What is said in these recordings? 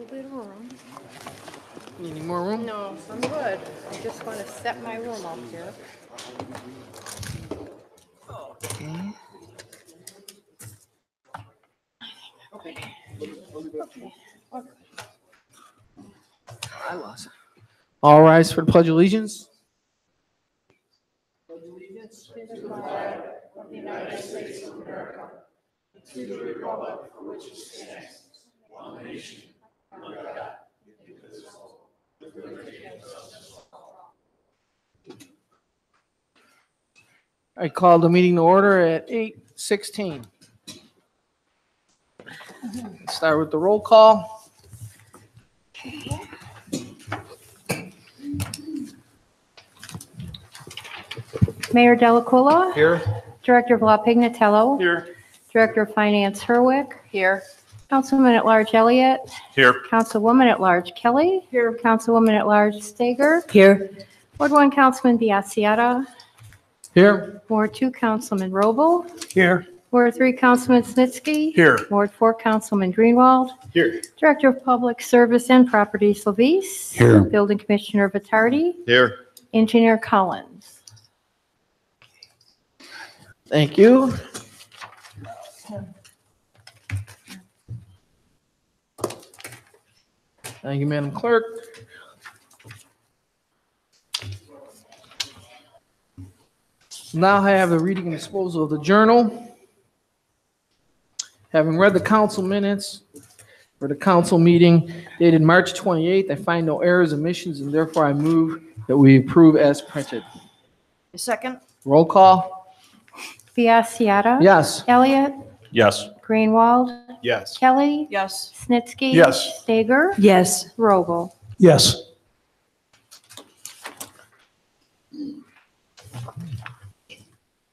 little bit of room. Need any more room? No, I'm good. I just want to set my room up here. Okay. I lost it. All rise for the Pledge of Allegiance. I call the meeting to order at 8:16. Start with the roll call. Mayor Delacuilla. Here. Director Blah Pignatello. Here. Director of Finance Herwick. Here. Councilman at Large Elliott. Here. Councilwoman at Large Kelly. Here. Councilwoman at Large Stager. Here. Ward 1 Councilman Biassiata. Here. Ward 2 Councilman Robel. Here. Ward 3 Councilman Snitsky. Here. Ward 4 Councilman Greenwald. Here. Director of Public Service and Properties Levis. Here. Building Commissioner Vitardi. Here. Engineer Collins. Thank you. Thank you, Madam Clerk. Now I have the reading and disposal of the journal. Having read the council minutes for the council meeting dated March 28th, I find no errors, omissions, and therefore I move that we approve as printed. Second? Roll call. Biassiata. Yes. Elliott. Yes. Greenwald. Yes. Kelly. Yes. Snitsky. Yes. Stager. Yes. Robel. Yes.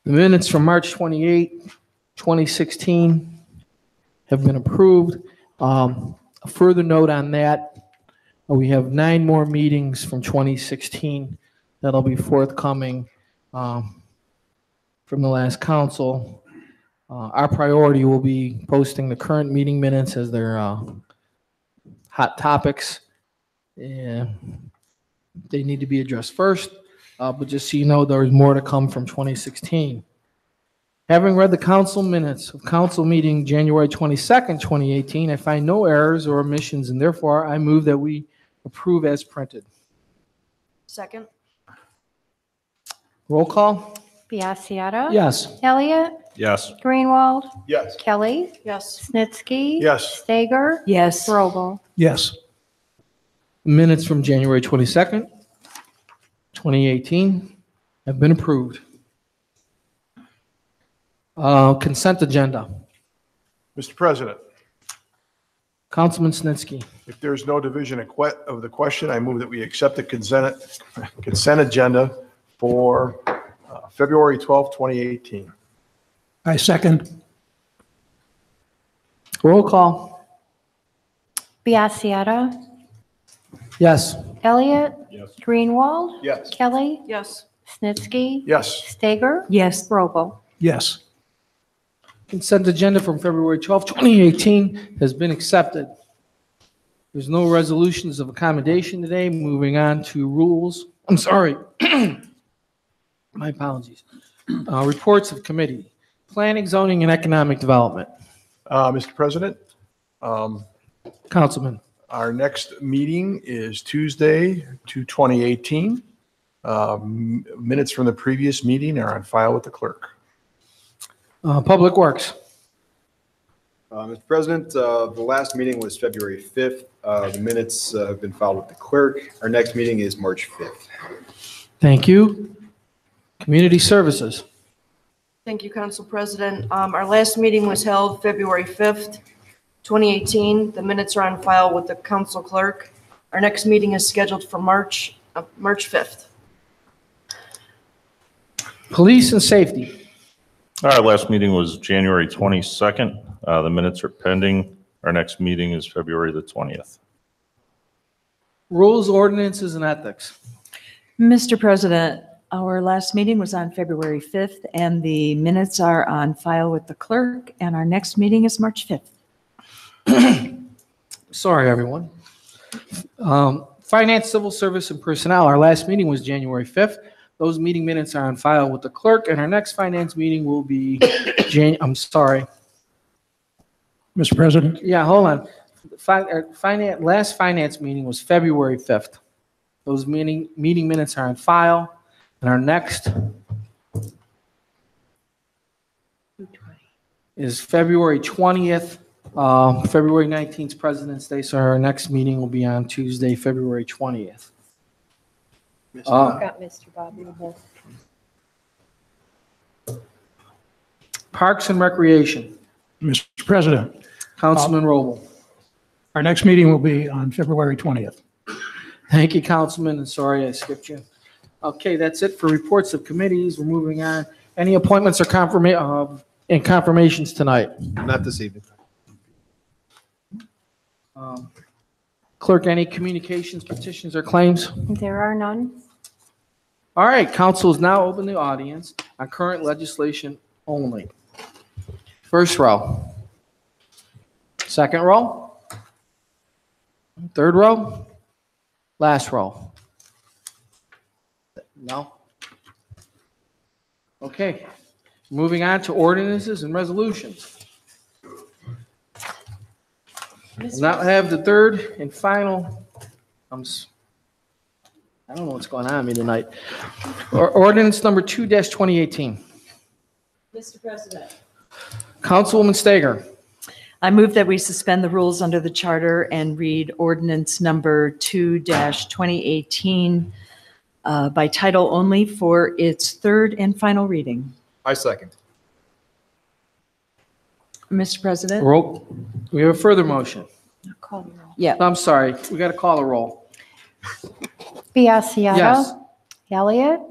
The minutes from March 28, 2016 have been approved. A further note on that, we have 9 more meetings from 2016 that'll be forthcoming from the last council. Our priority will be posting the current meeting minutes as their hot topics. And they need to be addressed first. But just so you know, there's more to come from 2016. Having read the council minutes of council meeting January 22nd, 2018, I find no errors or omissions, and therefore I move that we approve as printed. Second? Roll call? Biassiata. Yes. Elliott. Yes. Greenwald. Yes. Kelly. Yes. Snitsky. Yes. Stager. Yes. Robel. Yes. Minutes from January 22nd, 2018 have been approved. Consent agenda. Mr. President, Councilman Snitsky. if there is no division of the question, I move that we accept the consent agenda for February 12th, 2018. I second. Roll call? Biassiata. Yes. Elliott. Yes. Greenwald. Yes. Kelly. Yes. Snitsky. Yes. Stager. Yes. Robel. Yes. Consent agenda from February 12th, 2018 has been accepted. There's no resolutions of accommodation today. Moving on to rules. I'm sorry. My apologies. Reports of committee. Planning, zoning, and economic development. Mr. President, Councilman. our next meeting is Tuesday, 2018. Minutes from the previous meeting are on file with the clerk. Public Works. Mr. President, the last meeting was February 5th. The minutes have been filed with the clerk. Our next meeting is March 5th. Thank you. Community Services. Thank you, Council President. Our last meeting was held February 5th, 2018. The minutes are on file with the council clerk. Our next meeting is scheduled for March 5th. Police and Safety. Our last meeting was January 22nd. The minutes are pending. Our next meeting is February the 20th. Rules, Ordinances, and Ethics. Mr. President, our last meeting was on February 5th, and the minutes are on file with the clerk, and our next meeting is March 5th. Sorry, everyone. Finance, Civil Service, and Personnel, our last meeting was January 5th. Those meeting minutes are on file with the clerk, and our next finance meeting will be I'm sorry. Mr. President, Yeah, hold on. Last finance meeting was February 5th. Those meeting minutes are on file, and our next is February 20th. February 19th is President's Day, so our next meeting will be on Tuesday, February 20th. Got Mr. Bobby Wolf. Parks and Recreation, Mr. President, Councilman Roble. our next meeting will be on February 20th. Thank you, Councilman, and sorry I skipped you. Okay, that's it for reports of committees. We're moving on. Any appointments or confirmations tonight? Not this evening. Clerk, any communications, petitions, or claims? There are none. All right, council is now open to the audience on current legislation only. First row. Second row. Third row. Last row. No? Okay, moving on to ordinances and resolutions. We'll now have the third and final, I don't know what's going on with me tonight. Ordinance number 2-2018. Mr. President. Councilwoman Stager. I move that we suspend the rules under the charter and read ordinance number 2-2018 by title only for its third and final reading. I second. Mr. President? Roll. We have a further motion. Call the roll. Yeah. I'm sorry, we got to call a roll. Biassiata. Yes. Elliott.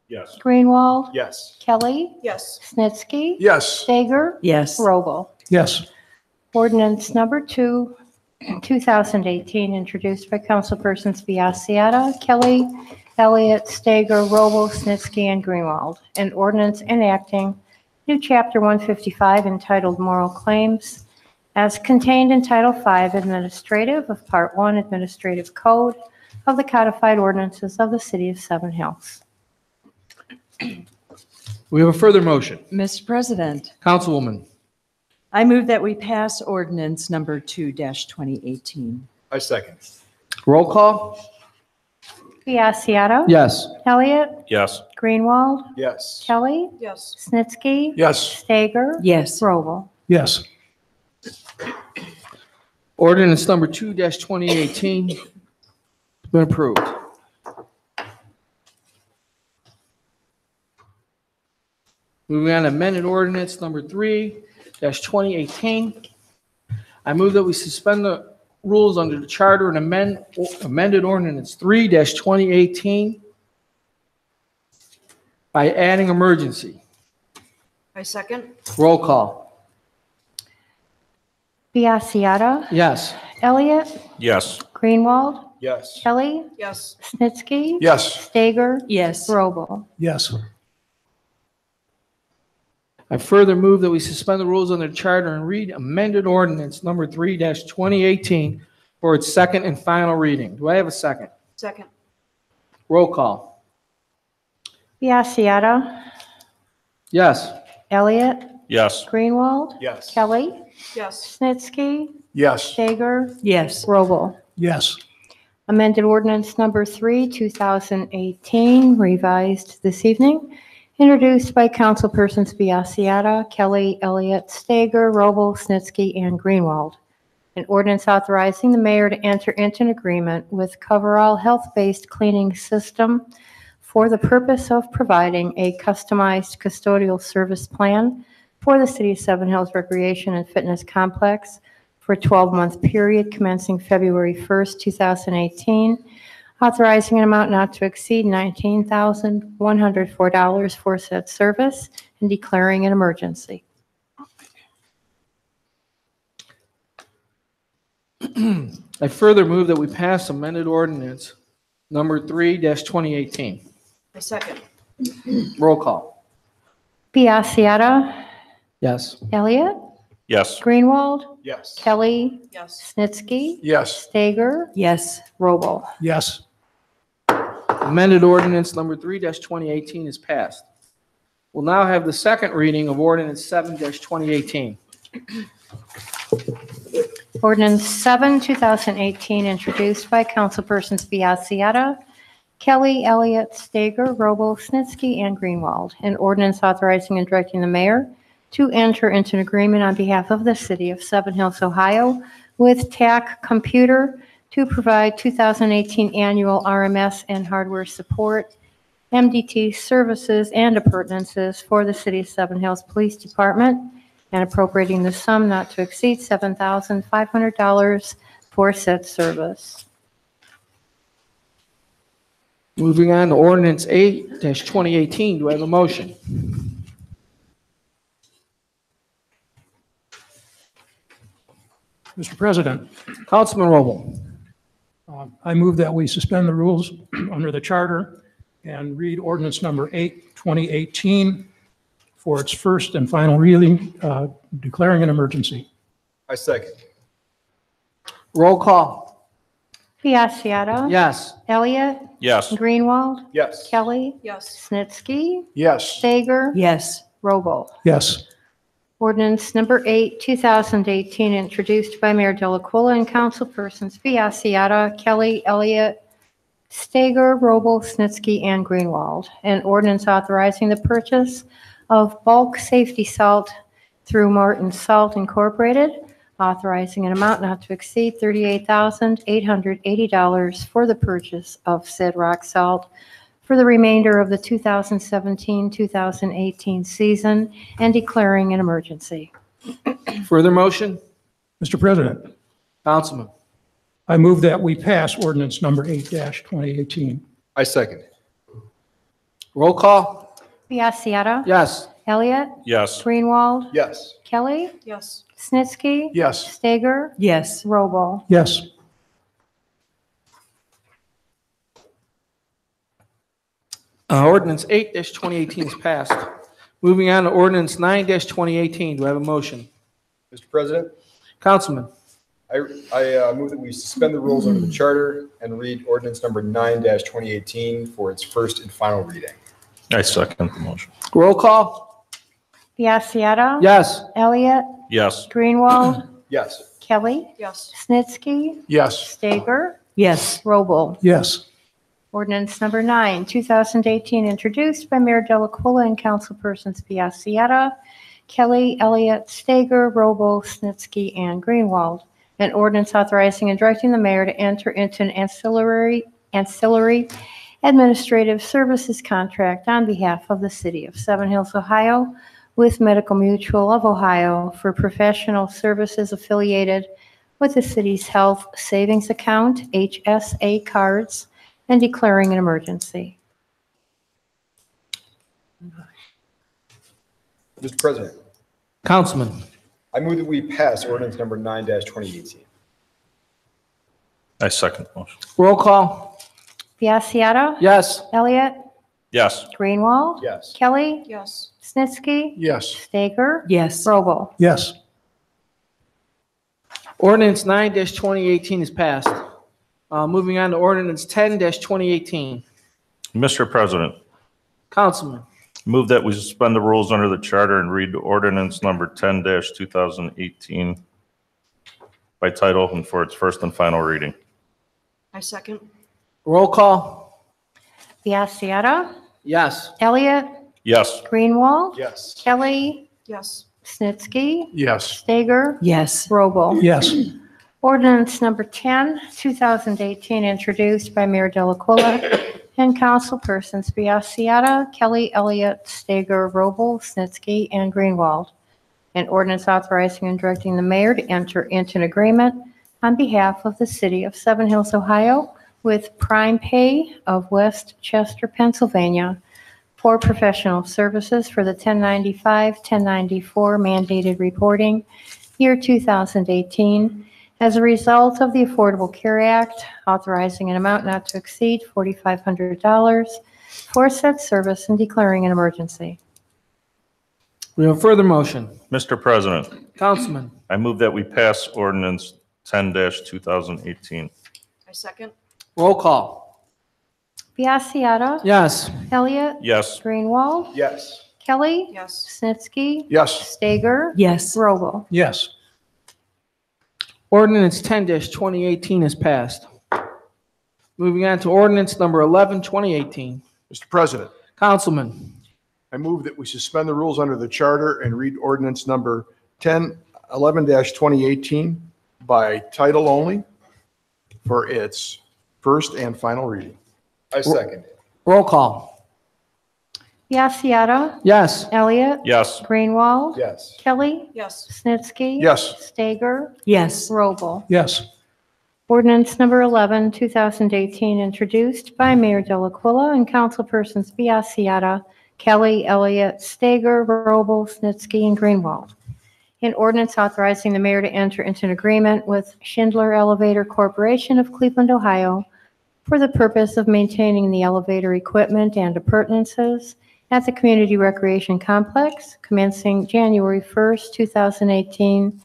Yes. Greenwald. Yes. Kelly. Yes. Snitsky. Yes. Stager. Yes. Rogel. Yes. Ordinance number 2, 2018, introduced by councilpersons Biassiata, Kelly, Elliott, Stager, Rogel, Snitsky, and Greenwald. An ordinance enacting new chapter 155 entitled Moral Claims, as contained in Title V Administrative of Part 1 Administrative Code of the Codified Ordinances of the City of Seven Hills. We have a further motion. Mr. President, Councilwoman. I move that we pass ordinance number 2-2018. I second. Roll call? Biassiata. Yes. Elliott. Yes. Greenwald. Yes. Kelly. Yes. Snitsky. Yes. Stager. Yes. Rogel. Yes. Ordinance number 2-2018 has been approved. Moving on to amended ordinance number 3-2018. I move that we suspend the rules under the charter and amended ordinance 3-2018 by adding emergency. I second. Roll call. Biassiata. Yes. Elliott. Yes. Greenwald. Yes. Kelly. Yes. Snitsky. Yes. Stager. Yes. Rogel. Yes. I further move that we suspend the rules under the charter and read amended ordinance number 3-2018 for its second and final reading. Do I have a second? Second. Roll call. Biassiata. Yes. Elliott. Yes. Greenwald. Yes. Kelly. Yes. Snitsky. Yes. Stager. Yes. Rogel. Yes. Amended ordinance number 3, 2018, revised this evening, introduced by councilpersons Biassiata, Kelly, Elliott, Stager, Rogel, Snitsky, and Greenwald. An ordinance authorizing the mayor to enter into an agreement with Coverall Health-Based Cleaning System for the purpose of providing a customized custodial service plan for the City of Seven Hills Recreation and Fitness Complex for a 12-month period commencing February 1st, 2018, authorizing an amount not to exceed $19,104 for said service and declaring an emergency. I further move that we pass amended ordinance number 3-2018. I second. Roll call. Biassiata. Yes. Elliott. Yes. Greenwald, Yes. Kelly, Yes. Snitsky, Yes. Stager, Yes. Robel. Yes. Amended ordinance number 3-2018 is passed. We'll now have the second reading of ordinance 7-2018. Ordinance 7, 2018, introduced by councilpersons Biassiata, Kelly, Elliott, Stager, Robel, Snitsky, and Greenwald. An ordinance authorizing and directing the mayor to enter into an agreement on behalf of the city of Seven Hills, Ohio, with TAC Computer to provide 2018 annual RMS and hardware support, MDT services, and appurtenances for the city of Seven Hills Police Department, and appropriating the sum not to exceed $7,500 for said service. Moving on to ordinance 8-2018. Do I have a motion? Mr. President, Councilman Robel. I move that we suspend the rules under the charter and read ordinance number 8, 2018 for its first and final reading, declaring an emergency. I second. Roll call. Biassiata. Yes. Elliott. Yes. Greenwald. Yes. Kelly. Yes. Snitsky. Yes. Stager. Yes. Robel. Yes. Ordinance number 8, 2018, introduced by Mayor Delacuilla and councilpersons Biassiata, Kelly, Elliott, Stager, Robel, Snitsky, and Greenwald. An ordinance authorizing the purchase of bulk safety salt through Martin Salt Incorporated, authorizing an amount not to exceed $38,880 for the purchase of said rock salt for the remainder of the 2017-2018 season and declaring an emergency. Further motion? Mr. President, Councilman. I move that we pass ordinance number 8-2018. I second. Roll call. Biassiata. Yes. Elliott. Yes. Greenwald. Yes. Kelly. Yes. Snitsky. Yes. Stager. Yes. Robel. Yes. Ordinance 8-2018 is passed. Moving on to ordinance 9-2018. Do I have a motion? Mr. President, Councilman. I move that we suspend the rules under the charter and read ordinance number 9-2018 for its first and final reading. I second the motion. Roll call. Biassiata. Yes. Elliott. Yes. Greenwald. Yes. Kelly. Yes. Snitsky. Yes. Stager. Yes. Robel. Yes. Ordinance number 9, 2018, introduced by Mayor Delacuilla and councilpersons Biassiata, Kelly, Elliott, Stager, Robel, Snitsky, and Greenwald. An ordinance authorizing and directing the mayor to enter into an ancillary administrative services contract on behalf of the city of Seven Hills, Ohio, with Medical Mutual of Ohio for professional services affiliated with the city's health savings account, HSA cards, and declaring an emergency. Mr. President, Councilman. I move that we pass ordinance number 9-2018. I second the motion. Roll call. Biassiata. Yes. Elliott. Yes. Greenwald. Yes. Kelly. Yes. Snitsky. Yes. Stager. Yes. Robel. Yes. Ordinance 9-2018 is passed. Moving on to ordinance 10-2018. Mr. President, Councilman. move that we suspend the rules under the charter and read ordinance number 10-2018 by title and for its first and final reading. I second. Roll call. Biassiata. Yes. Elliott. Yes. Greenwald. Yes. Kelly. Yes. Snitsky. Yes. Stager. Yes. Robel. Yes. Ordinance number 10, 2018, introduced by Mayor Delacuilla and councilpersons Biassiata, Kelly, Elliott, Stager, Robel, Snitsky, and Greenwald. An ordinance authorizing and directing the mayor to enter into an agreement on behalf of the city of Seven Hills, Ohio, with Prime Pay of West Chester, Pennsylvania, for professional services for the 1095, 1094 mandated reporting year 2018 as a result of the Affordable Care Act, authorizing an amount not to exceed $4,500 for said service and declaring an emergency. We have a further motion. Mr. President, Councilman. I move that we pass ordinance 10-2018. I second. Roll call. Biassiata. Yes. Elliott. Yes. Greenwald. Yes. Kelly. Yes. Snitsky. Yes. Stager. Yes. Robel. Yes. Ordinance 10-2018 is passed. Moving on to ordinance number 11, 2018. Mr. President, Councilman. I move that we suspend the rules under the charter and read ordinance number 11-2018 by title only for its first and final reading. I second it. Roll call. Biassiata. Yes. Elliott. Yes. Greenwald. Yes. Kelly. Yes. Snitsky. Yes. Stager. Yes. Robel. Yes. Ordinance number 11, 2018, introduced by Mayor Delaquila and councilpersons Biassiata, Kelly, Elliott, Stager, Robel, Snitsky, and Greenwald. An ordinance authorizing the mayor to enter into an agreement with Schindler Elevator Corporation of Cleveland, Ohio, for the purpose of maintaining the elevator equipment and appurtenances at the Community Recreation Complex commencing January 1st, 2018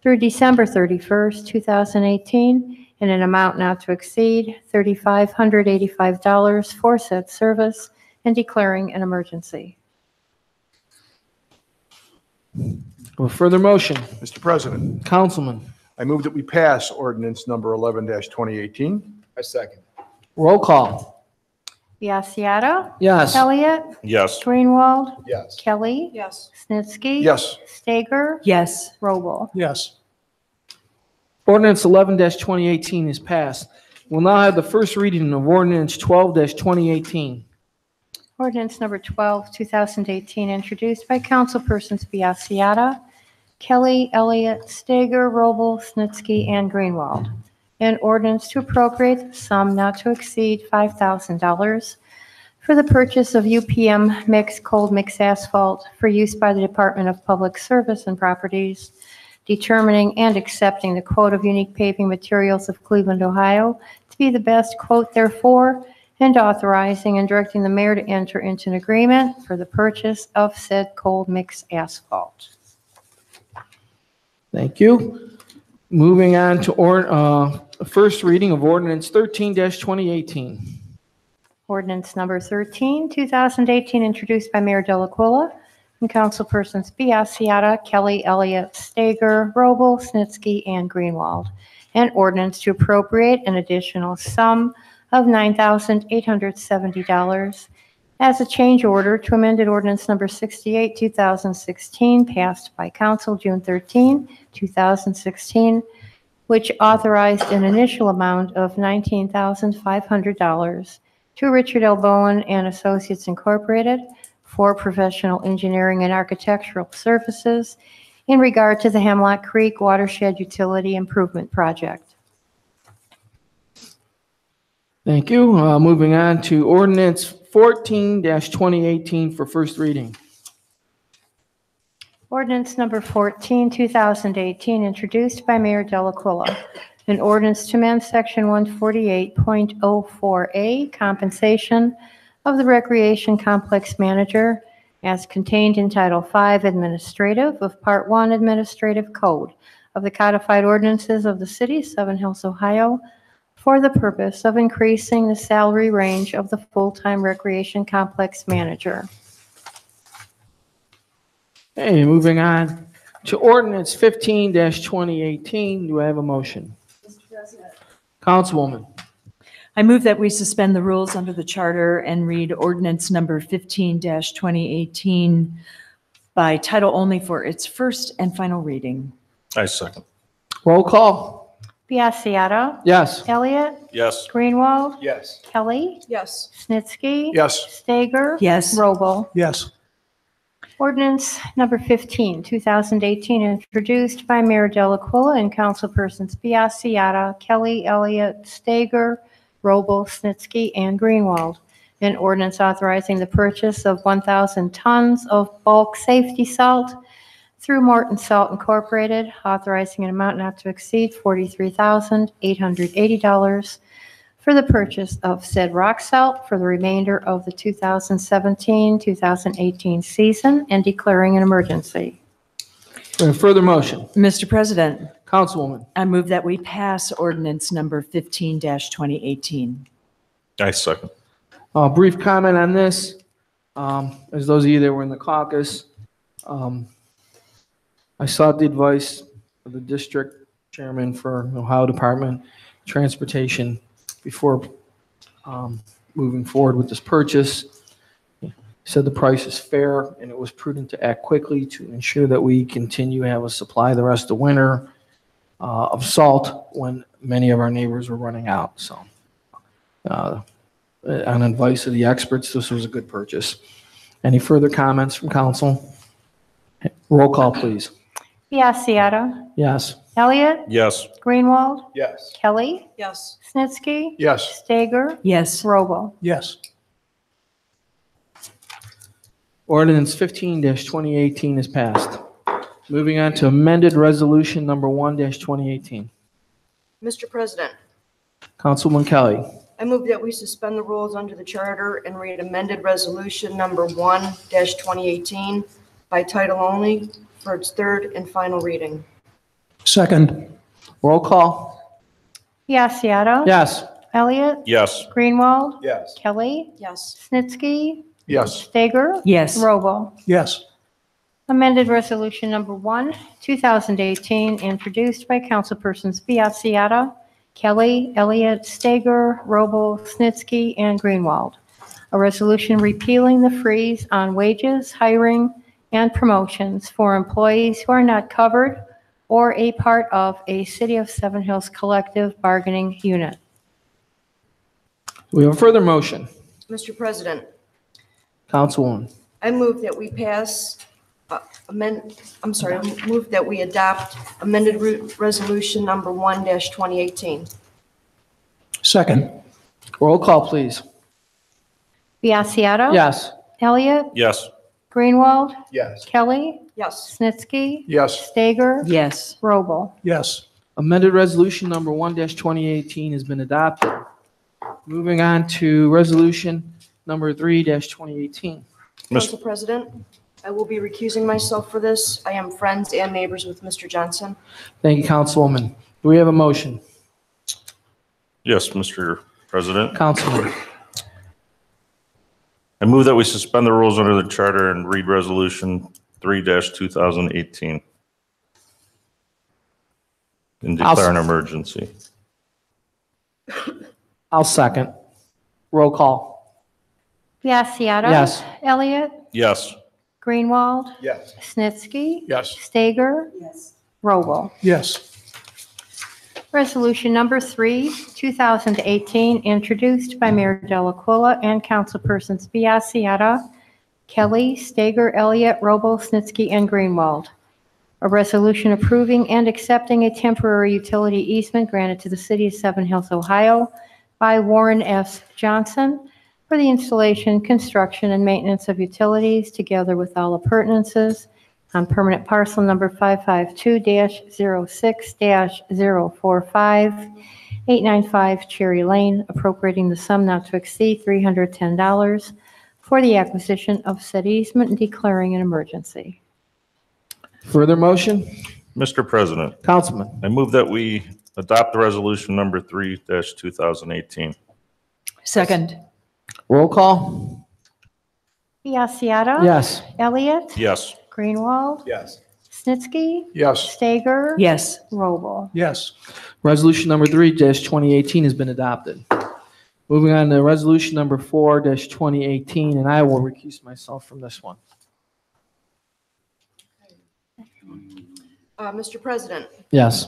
through December 31st, 2018, in an amount not to exceed $3,585 for said service and declaring an emergency. A further motion. Mr. President, Councilman. I move that we pass ordinance number 11-2018. I second. Roll call. Biassiata. Yes. Elliott. Yes. Greenwald. Yes. Kelly. Yes. Snitsky. Yes. Stager. Yes. Robel. Yes. Ordinance 11-2018 is passed. We'll now have the first reading of ordinance 12-2018. Ordinance number 12, 2018, introduced by councilpersons Biassiata, Kelly, Elliott, Stager, Robel, Snitsky, and Greenwald. An ordinance to appropriate the sum not to exceed $5,000 for the purchase of UPM mixed cold mix asphalt for use by the Department of Public Service and Properties, determining and accepting the quote of Unique Paving Materials of Cleveland, Ohio, to be the best quote therefore, and authorizing and directing the mayor to enter into an agreement for the purchase of said cold mix asphalt. Thank you. Moving on to first reading of ordinance 13-2018. Ordinance number 13, 2018, introduced by Mayor Delaquila and councilpersons Biassiata, Kelly, Elliott, Stager, Robel, Snitsky, and Greenwald. An ordinance to appropriate an additional sum of $9,870 as a change order to amended ordinance number 68, 2016, passed by council June 13, 2016, which authorized an initial amount of $19,500 to Richard L. Bowen and Associates Incorporated for professional engineering and architectural services in regard to the Hemlock Creek Watershed Utility Improvement Project. Thank you. Moving on to ordinance 14-2018 for first reading. Ordinance number 14, 2018, introduced by Mayor Delaquila. An ordinance to amend section 148.04A, compensation of the recreation complex manager, as contained in Title V Administrative of Part 1 Administrative Code of the Codified Ordinances of the City of Seven Hills, Ohio, for the purpose of increasing the salary range of the full-time recreation complex manager. Okay, moving on to ordinance 15-2018. Do I have a motion? Mr. President. Councilwoman. I move that we suspend the rules under the charter and read ordinance number 15-2018 by title only for its first and final reading. I second. Roll call. Biassiata. Yes. Elliott. Yes. Greenwald. Yes. Kelly. Yes. Snitsky. Yes. Stager. Yes. Robel. Yes. Ordinance number 15, 2018, introduced by Mayor Delaquila and councilpersons Biassiata, Kelly, Elliott, Stager, Robel, Snitsky, and Greenwald. An ordinance authorizing the purchase of 1,000 tons of bulk safety salt through Morton Salt Incorporated, authorizing an amount not to exceed $43,880 for the purchase of said rock salt for the remainder of the 2017-2018 season and declaring an emergency. Further motion. Mr. President, Councilwoman. I move that we pass ordinance number 15-2018. I second. Brief comment on this. As those of you that were in the caucus, I sought the advice of the district chairman for Ohio Department of Transportation before moving forward with this purchase. He said the price is fair and it was prudent to act quickly to ensure that we continue to have a supply the rest of the winter of salt when many of our neighbors were running out. So on advice of the experts, this was a good purchase. Any further comments from council? Roll call, please. Biassiata. Yes. Elliott. Yes. Greenwald. Yes. Kelly. Yes. Snitsky. Yes. Stager. Yes. Robel. Yes. Ordinance 15-2018 is passed. Moving on to amended resolution number 1-2018. Mr. President, Councilwoman Kelly. I move that we suspend the rules under the charter and read amended resolution number 1-2018 by title only for its third and final reading. Second. Roll call. Biassiata. Yes. Elliott. Yes. Greenwald. Yes. Kelly. Yes. Snitsky. Yes. Stager. Yes. Robel. Yes. Amended Resolution Number 1, 2018, introduced by councilpersons Biassiata, Kelly, Elliott, Stager, Robel, Snitsky, and Greenwald. A resolution repealing the freeze on wages, hiring, and promotions for employees who are not covered or a part of a City of Seven Hills collective bargaining unit. We have a further motion. Mr. President, Councilwoman. I move that we pass, move that we adopt amended resolution number 1-2018. Second. Roll call, please. Biassiata. Yes. Elliott. Yes. Greenwald. Yes. Kelly. Yes. Snitsky. Yes. Stager. Yes. Robel. Yes. Amended resolution number 1-2018 has been adopted. Moving on to resolution number 3-2018. Council President, I will be recusing myself for this. I am friends and neighbors with Mr. Johnson. Thank you, Councilwoman. Do we have a motion? Yes, Mr. President. Councilman. I move that we suspend the rules under the charter and read resolution 3-2018 and declare an emergency. I'll second. Roll call. Biassiata. Yes. Elliott. Yes. Greenwald. Yes. Snitsky. Yes. Stager. Yes. Robel. Yes. Resolution number 3, 2018, introduced by Mayor Delaquila and councilpersons Biassiata, Kelly, Stager, Elliott, Robel, Snitsky, and Greenwald. A resolution approving and accepting a temporary utility easement granted to the City of Seven Hills, Ohio by Warren S. Johnson for the installation, construction, and maintenance of utilities, together with all appurtenances, on permanent parcel number 552-06-045-895 Cherry Lane, appropriating the sum not to exceed $310 for the acquisition of said easement and declaring an emergency. Further motion? Mr. President, Councilman. I move that we adopt the resolution number 3-2018. Second. Roll call. Biassiata. Yes. Elliott. Yes. Greenwald. Yes. Snitsky. Yes. Stager. Yes. Robel. Yes. Resolution number 3-2018 has been adopted. Moving on to resolution number 4-2018, and I will recuse myself from this one. Mr. President, Yes.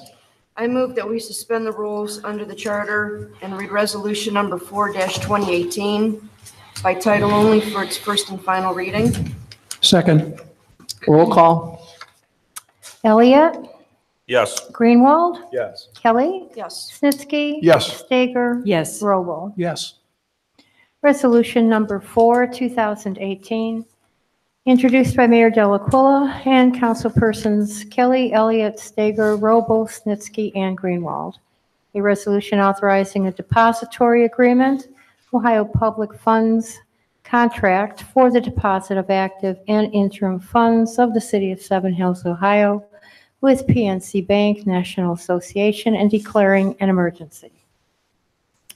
I move that we suspend the rules under the charter and read resolution number 4-2018 by title only for its first and final reading. Second. Roll call. Elliott. Yes. Greenwald. Yes. Kelly. Yes. Snitsky. Yes. Stager. Yes. Robel. Yes. Resolution number 4, 2018, introduced by Mayor Delaquila and councilpersons Kelly, Elliott, Stager, Robel, Snitsky, and Greenwald. A resolution authorizing a depository agreement, Ohio Public Funds contract for the deposit of active and interim funds of the City of Seven Hills, Ohio, with PNC Bank National Association, and declaring an emergency.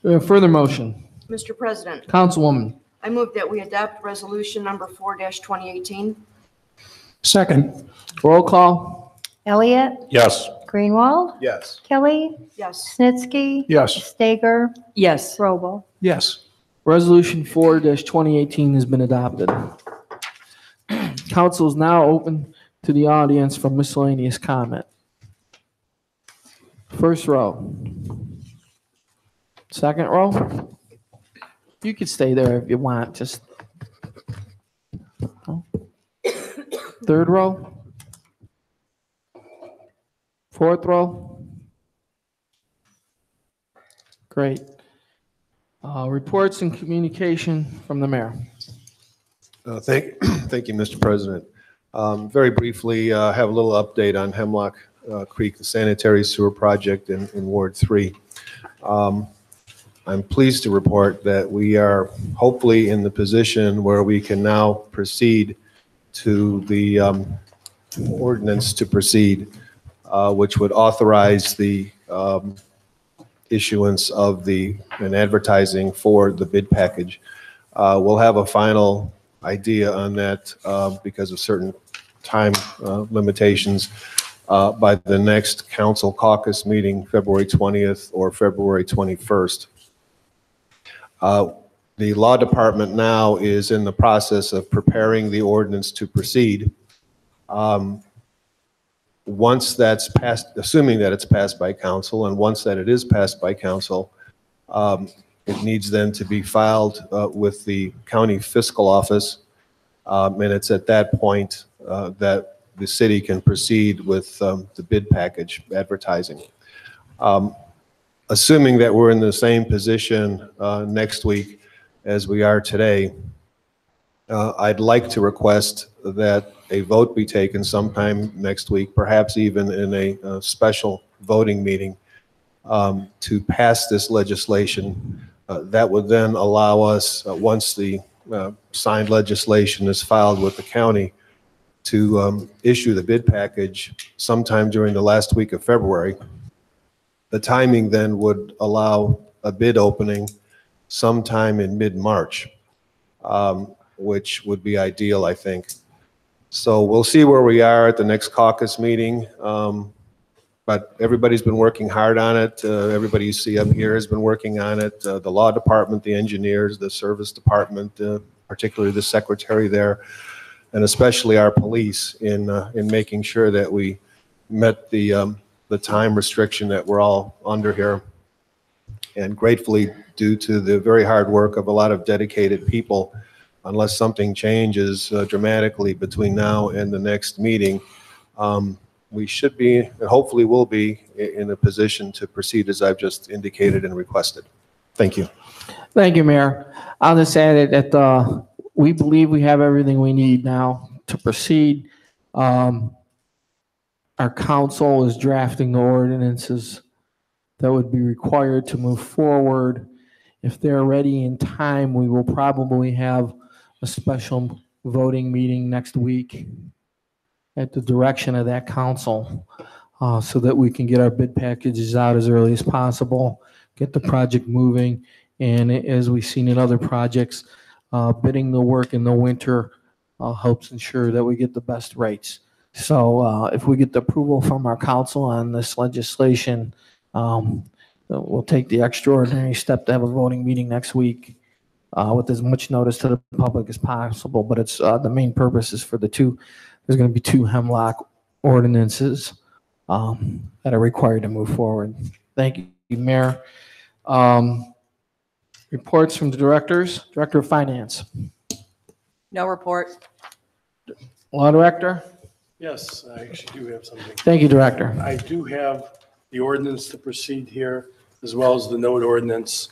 We have further motion. Mr. President, Councilwoman. I move that we adopt resolution number 4-2018. Second. Roll call. Elliott, Yes. Greenwald, Yes. Kelly, Yes. Snitsky, Yes. Stager, Yes. Robel. Yes. Resolution 4-2018 has been adopted. Council is now open to the audience for miscellaneous comment. First row. Second row. You could stay there if you want, just. Third row. Fourth row. Great. Reports and communication from the mayor. Thank you, Mr. President. Very briefly, have a little update on Hemlock Creek, the sanitary sewer project in Ward 3. I'm pleased to report that we are hopefully in the position where we can now proceed to the ordinance to proceed, which would authorize the issuance of an advertising for the bid package. We'll have a final idea on that because of certain time limitations by the next council caucus meeting, February 20th or February 21st. The law department now is in the process of preparing the ordinance to proceed. Once that's passed, assuming that it's passed by council, and once that it is passed by council, it needs then to be filed with the county fiscal office. And it's at that point that the city can proceed with the bid package advertising. Assuming that we're in the same position next week as we are today, I'd like to request that a vote be taken sometime next week, perhaps even in a special voting meeting, to pass this legislation. That would then allow us, once the signed legislation is filed with the county, to issue the bid package sometime during the last week of February. The timing then would allow a bid opening sometime in mid-March, which would be ideal, I think. So we'll see where we are at the next caucus meeting, but everybody's been working hard on it. Everybody you see up here has been working on it. The law department, the engineers, the service department, particularly the secretary there, and especially our police in making sure that we met the time restriction that we're all under here. And gratefully, due to the very hard work of a lot of dedicated people, unless something changes dramatically between now and the next meeting, we should be, and hopefully will be, in a position to proceed as I've just indicated and requested. Thank you. Thank you, Mayor. I'll just add that we believe we have everything we need now to proceed. Our council is drafting the ordinances that would be required to move forward. If they're ready in time, we will probably have a special voting meeting next week at the direction of that council, so that we can get our bid packages out as early as possible, get the project moving, and as we've seen in other projects, bidding the work in the winter helps ensure that we get the best rates. So if we get the approval from our council on this legislation, we'll take the extraordinary step to have a voting meeting next week with as much notice to the public as possible. But it's the main purpose is for there's going to be 2 Hemlock ordinances that are required to move forward. Thank you, Mayor. Reports from the directors. Director of Finance. No report. Law Director. Yes, I actually do have something. Thank you, Director. I do have the ordinance to proceed here, as well as the note ordinance.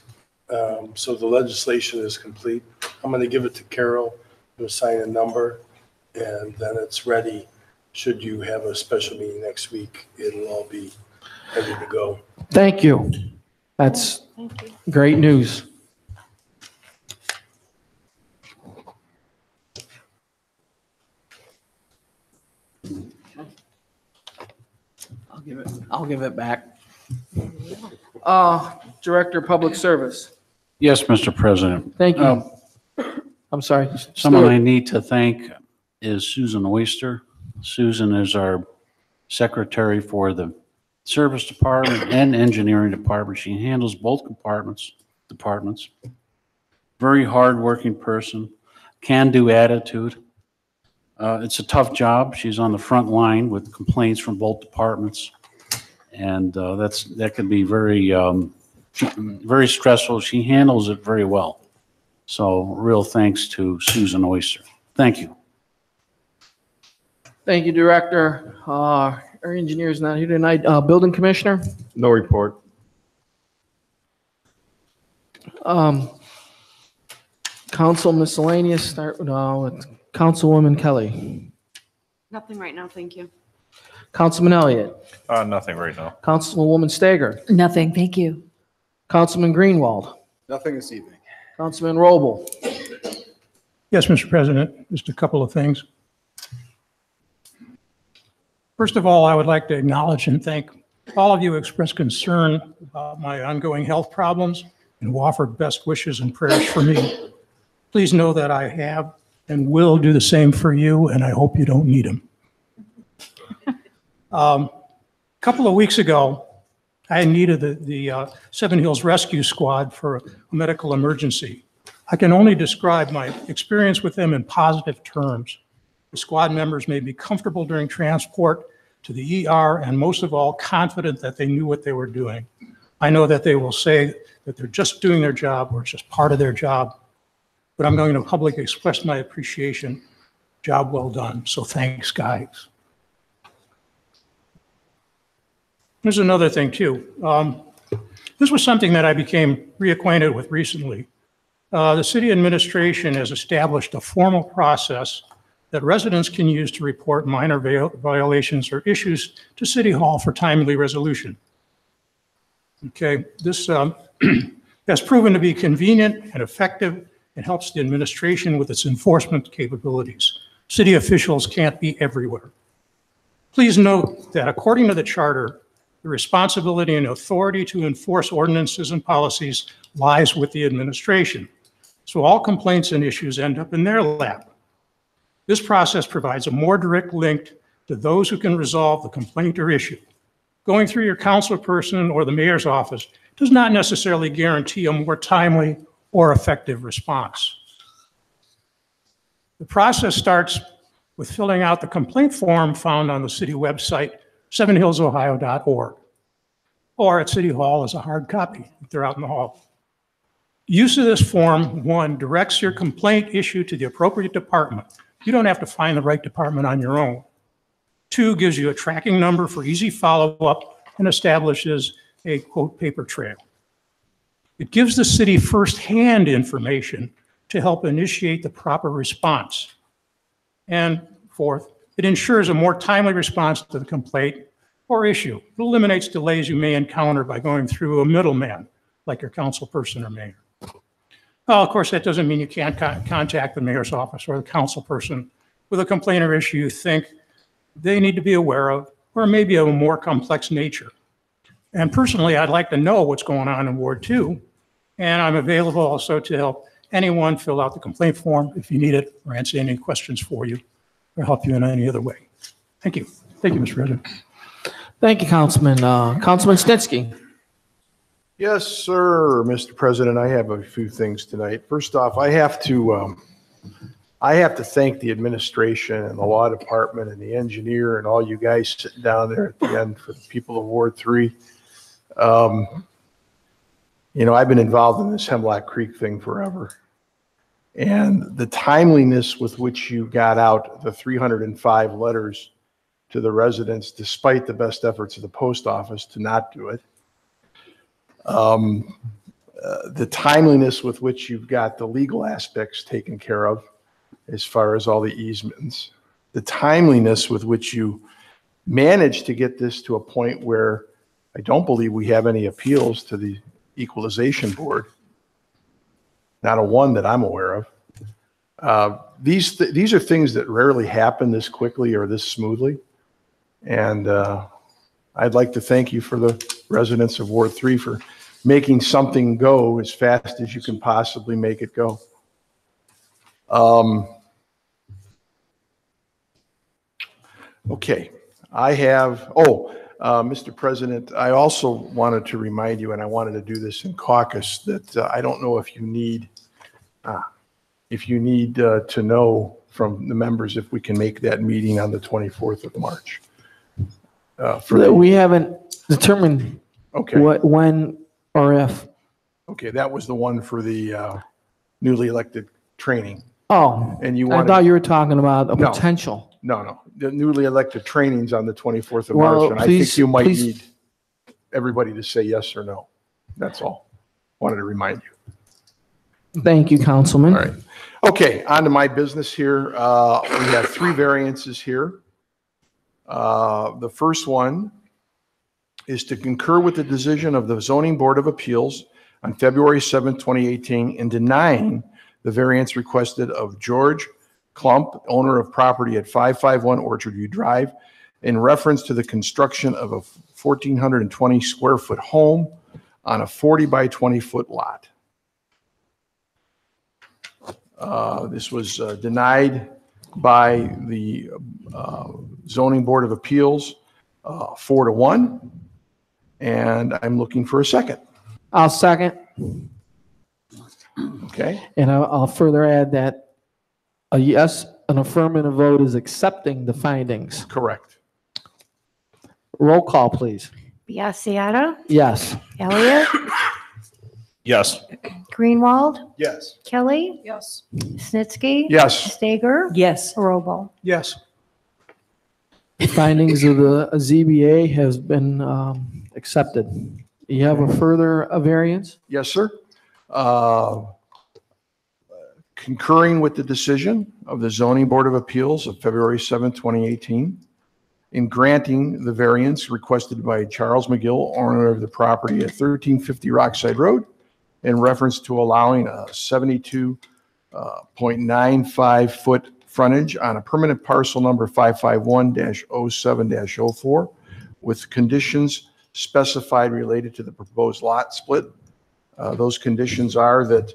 So the legislation is complete. I'm going to give it to Carol to assign a number, and then it's ready. Should you have a special meeting next week, it'll all be ready to go. Thank you. That's great news. I'll give it back. Director of Public Service. Yes, Mr. President. Thank you. I'm sorry. Someone I Stuart. need to thank is Susan Oyster. Susan is our secretary for the Service Department and Engineering Department. She handles both departments. Very hardworking person, can-do attitude. It's a tough job. She's on the front line with complaints from both departments. And that can be very, very stressful. She handles it very well. So real thanks to Susan Oyster. Thank you. Thank you, Director. Our engineer's not here tonight. Building Commissioner? No report. Council miscellaneous, start with Councilwoman Kelly. Nothing right now, thank you. Councilman Elliott. Nothing right now. Councilwoman Stager. Nothing, thank you. Councilman Greenwald. Nothing this evening. Councilman Roble. Yes, Mr. President, just a couple of things. First of all, I would like to acknowledge and thank all of you who expressed concern about my ongoing health problems and who offered best wishes and prayers for me. Please know that I have and will do the same for you, and I hope you don't need them. A couple of weeks ago, I needed the Seven Hills Rescue Squad for a medical emergency. I can only describe my experience with them in positive terms. The squad members made me comfortable during transport to the ER and most of all, confident that they knew what they were doing. I know that they will say that they're just doing their job or it's just part of their job, but I'm going to publicly express my appreciation. Job well done. So thanks, guys. There's another thing too. This was something that I became reacquainted with recently. The city administration has established a formal process that residents can use to report minor violations or issues to City Hall for timely resolution. Okay, this has proven to be convenient and effective and helps the administration with its enforcement capabilities. City officials can't be everywhere. Please note that according to the charter, the responsibility and authority to enforce ordinances and policies lies with the administration. So all complaints and issues end up in their lap. This process provides a more direct link to those who can resolve the complaint or issue. Going through your councilperson or the mayor's office does not necessarily guarantee a more timely or effective response. The process starts with filling out the complaint form found on the city website, sevenhillsohio.org, or at City Hall as a hard copy if they're out in the hall. Use of this form, one, directs your complaint issue to the appropriate department. You don't have to find the right department on your own. Two, gives you a tracking number for easy follow-up and establishes a, quote, paper trail. It gives the city firsthand information to help initiate the proper response. And fourth, it ensures a more timely response to the complaint or issue. It eliminates delays you may encounter by going through a middleman, like your councilperson or mayor. Well, of course, that doesn't mean you can't contact the mayor's office or the councilperson with a complaint or issue you think they need to be aware of, or maybe of a more complex nature. And personally, I'd like to know what's going on in Ward 2, and I'm available also to help anyone fill out the complaint form if you need it, or answer any questions for you, or help you in any other way. Thank you. Thank you, Mr. President. Thank you, Councilman. Councilman Snitsky. Yes, sir, Mr. President. I have a few things tonight. First off, I have to thank the administration and the law department and the engineer and all you guys sitting down there at the end for the people of Ward 3. You know, I've been involved in this Hemlock Creek thing forever. And the timeliness with which you got out the 305 letters to the residents, despite the best efforts of the post office to not do it. The timeliness with which you've got the legal aspects taken care of, as far as all the easements, the timeliness with which you managed to get this to a point where I don't believe we have any appeals to the Equalization Board. Not a one that I'm aware of. These are things that rarely happen this quickly or this smoothly. And I'd like to thank you for the residents of Ward 3 for making something go as fast as you can possibly make it go. Okay, I have, Mr. President, I also wanted to remind you, and I wanted to do this in caucus, that I don't know if you need to know from the members if we can make that meeting on the 24th of March. We haven't determined Okay. when or if. Okay, that was the one for the newly elected training. Oh, And you I wanted, thought you were talking about a No. potential. no, the newly elected training's on the 24th of Well, March, and I please- think you might please- need everybody to say yes or no. That's all. Wanted to remind you. Thank you, Councilman. All right. Okay, on to my business here. We have 3 variances here. The first one is to concur with the decision of the Zoning Board of Appeals on February 7, 2018, in denying the variance requested of George Klump, owner of property at 551 Orchard View Drive, in reference to the construction of a 1,420 square foot home on a 40 by 20 foot lot. This was denied by the Zoning Board of Appeals 4-1, and I'm looking for a second. I'll second. Okay? And I'll further add that a yes, an affirmative vote is accepting the findings. Correct. Roll call, please. Biassiata. Yes. Elliott. Yes. Greenwald. Yes. Kelly. Yes. Snitsky. Yes. Stager. Yes. Robo. Yes. Findings of the ZBA has been accepted. You have a further variance? Yes, sir. Concurring with the decision of the Zoning Board of Appeals of February 7, 2018, in granting the variance requested by Charles McGill, owner of the property at 1350 Rockside Road, in reference to allowing a 72.95 foot frontage on a permanent parcel number 551-07-04 with conditions specified related to the proposed lot split. Those conditions are that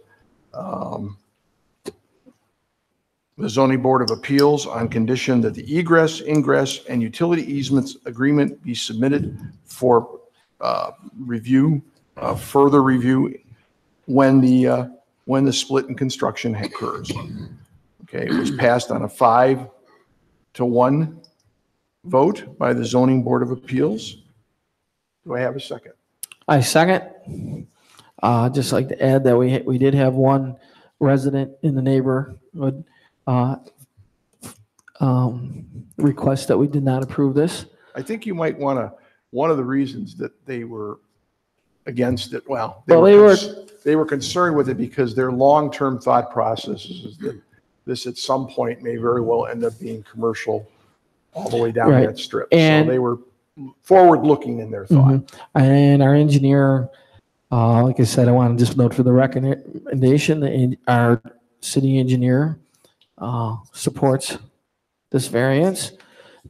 the Zoning Board of Appeals, on condition that the egress, ingress, and utility easements agreement be submitted for review, further review when the split in construction occurs. Okay, it was passed on a 5-1 vote by the Zoning Board of Appeals. Do I have a second? I second. Just like to add that we did have one resident in the neighborhood request that we did not approve this. I think you might want to, one of the reasons that they were against it, they were concerned with it because their long-term thought process is that this at some point may very well end up being commercial all the way down Right. that strip. And- So they were forward-looking in their thought. Mhm. And our engineer, like I said, I want to just note for the recommendation, our city engineer supports this variance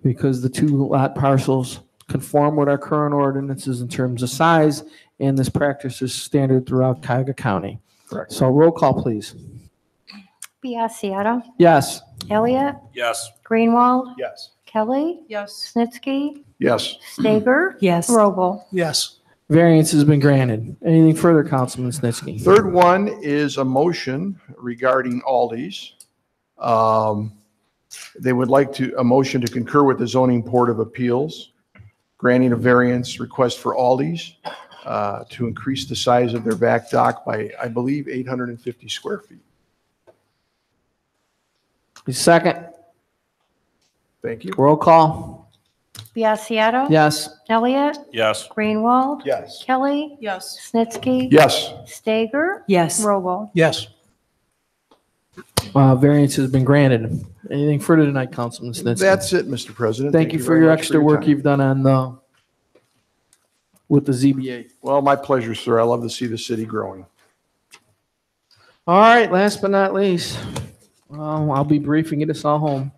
because the 2 lot parcels conform with our current ordinances in terms of size, and this practice is standard throughout Cuyahoga County. Correct. So roll call, please. Biassiata. Yes. Elliott. Yes. Greenwald. Yes. Kelly. Yes. Snitsky. Yes. Stager. Yes. Robo. Yes. Variance has been granted. Anything further, Councilman Snitsky? Third one is a motion regarding Aldi's. They would like a motion to concur with the Zoning Board of Appeals, granting a variance request for Aldi's to increase the size of their back dock by, I believe, 850 square feet. Second. Thank you. Roll call. Biassiata. Yes. Elliott. Yes. Greenwald. Yes. Kelly. Yes. Snitsky. Yes. Stager. Yes. Robo. Yes. Variance has been granted. Anything further tonight, Councilman Snitsky? That's it, Mr. President. Thank you for very your much extra work time. you've done on the with the ZBA. Well, my pleasure, sir. I love to see the city growing. All right, last but not least, I'll be briefing get us all home.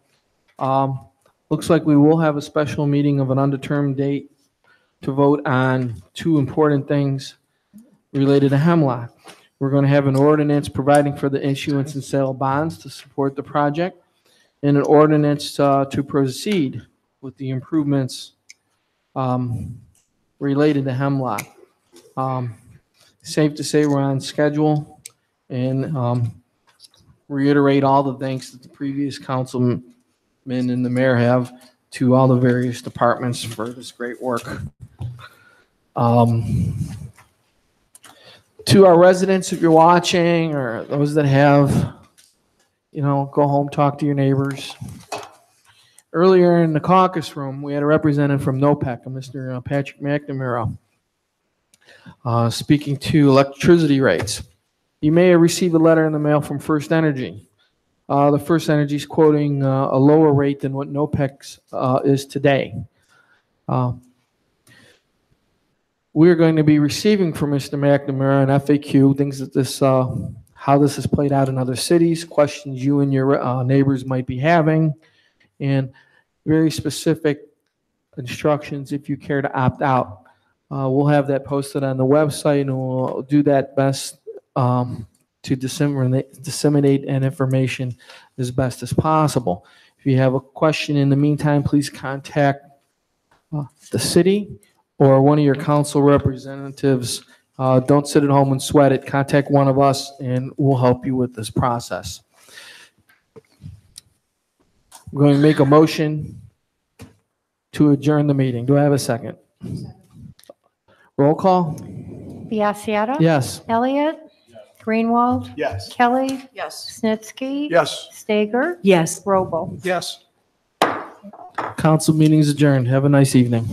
Looks like we will have a special meeting of an undetermined date to vote on two important things related to Hemlock. We're going to have an ordinance providing for the issuance and sale of bonds to support the project, and an ordinance to proceed with the improvements related to Hemlock. Safe to say we're on schedule, and reiterate all the thanks that the previous councilman and the mayor have to all the various departments for this great work. To our residents, if you're watching, or those that have, go home, talk to your neighbors. Earlier in the caucus room, we had a representative from NOPEC, Mr. Patrick McNamara, speaking to electricity rates. You may have received a letter in the mail from First Energy. The First Energy is quoting a lower rate than what NOPEC's is today. We're going to be receiving from Mr. McNamara an FAQ, things that this, how this has played out in other cities, questions you and your neighbors might be having, and very specific instructions if you care to opt out. We'll have that posted on the website, and we'll do that best to disseminate an information as best as possible. If you have a question in the meantime, please contact the city or one of your council representatives. Don't sit at home and sweat it. Contact one of us, and we'll help you with this process. I'm going to make a motion to adjourn the meeting. Do I have a second? Roll call? Biassiata. Yes. Elliott. Greenwald. Yes. Kelly. Yes. Snitsky. Yes. Stager. Yes. Robo. Yes. Council meeting is adjourned. Have a nice evening.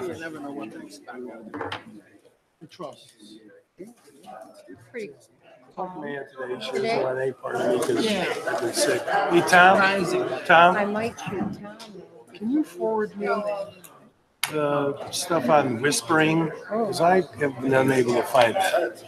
You never know what to expect. Trust. Man, today she doesn't want any part of me because I've been sick. Hey, Tom, might shoot Tom. can you forward me the stuff on whispering? Because I have been unable to find that.